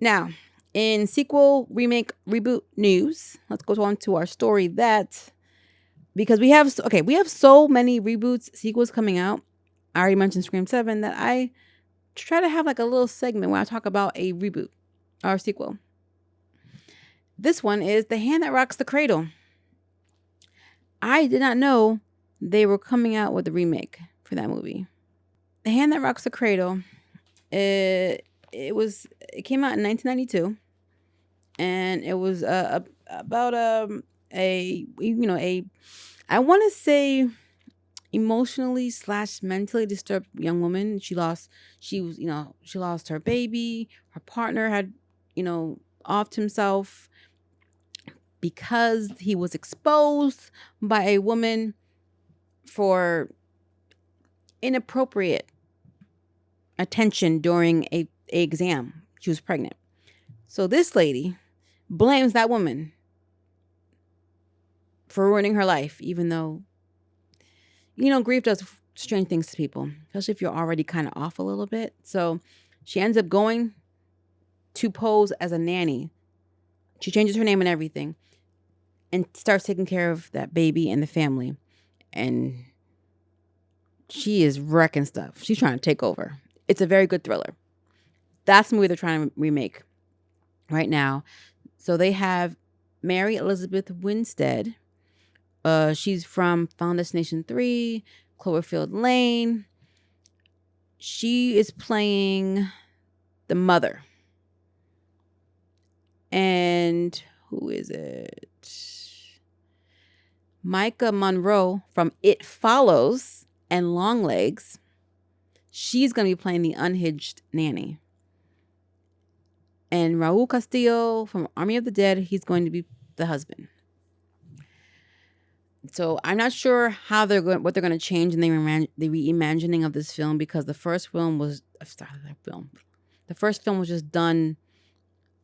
Now, in sequel, remake, reboot news, let's go on to our story that because we have so many reboots, sequels coming out. I already mentioned Scream 7 that I try to have like a little segment where I talk about a reboot or a sequel. This one is The Hand That Rocks the Cradle. I did not know they were coming out with a remake for that movie. The Hand That Rocks the Cradle. It came out in 1992, and it was about a I want to say emotionally slash mentally disturbed young woman. She lost her baby. Her partner had offed himself because he was exposed by a woman for inappropriate attention during a exam. She was pregnant. So this lady blames that woman for ruining her life, even though, grief does strange things to people, especially if you're already kind of off a little bit. So she ends up going to pose as a nanny. She changes her name and everything and starts taking care of that baby and the family. And she is wrecking stuff. She's trying to take over. It's a very good thriller. That's the movie they're trying to remake right now. So they have Mary Elizabeth Winstead. She's from Final Destination 3, Cloverfield Lane. She is playing the mother. And who is it? Micah Monroe from It Follows and Longlegs. She's going to be playing the unhinged nanny. And Raul Castillo from Army of the Dead, he's going to be the husband. So I'm not sure what they're going to change in the reimagining of this film, because the first film was just done,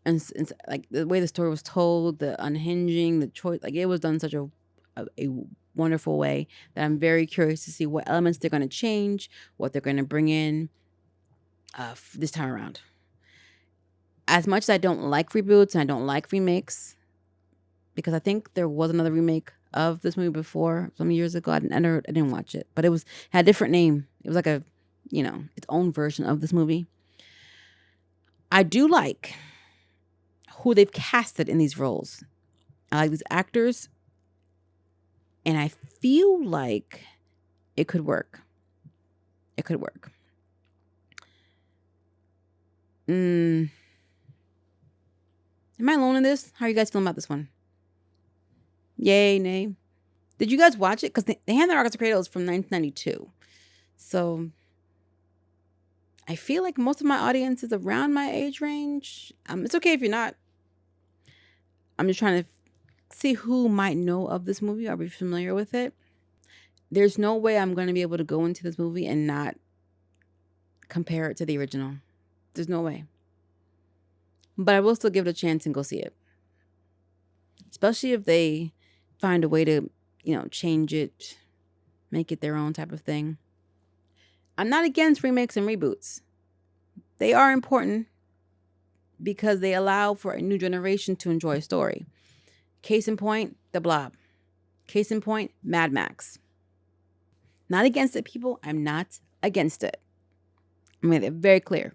and like the way the story was told, the unhinging, the choice, like it was done in such a wonderful way that I'm very curious to see what elements they're going to change, what they're going to bring in this time around. As much as I don't like reboots and I don't like remakes, because I think there was another remake of this movie before some years ago. I didn't watch it, but had a different name. It was like its own version of this movie. I do like who they've casted in these roles. I like these actors, and I feel like it could work. It could work. Am I alone in this? How are you guys feeling about this one? Yay, nay. Did you guys watch it? Because The Hand That Rocks the Cradle is from 1992. So I feel like most of my audience is around my age range. It's okay if you're not. I'm just trying to see who might know of this movie or be familiar with it. There's no way I'm going to be able to go into this movie and not compare it to the original. There's no way. But I will still give it a chance and go see it. Especially if they find a way to, change it, make it their own type of thing. I'm not against remakes and reboots. They are important because they allow for a new generation to enjoy a story. Case in point, The Blob. Case in point, Mad Max. Not against it, people. I'm not against it. I made it very clear.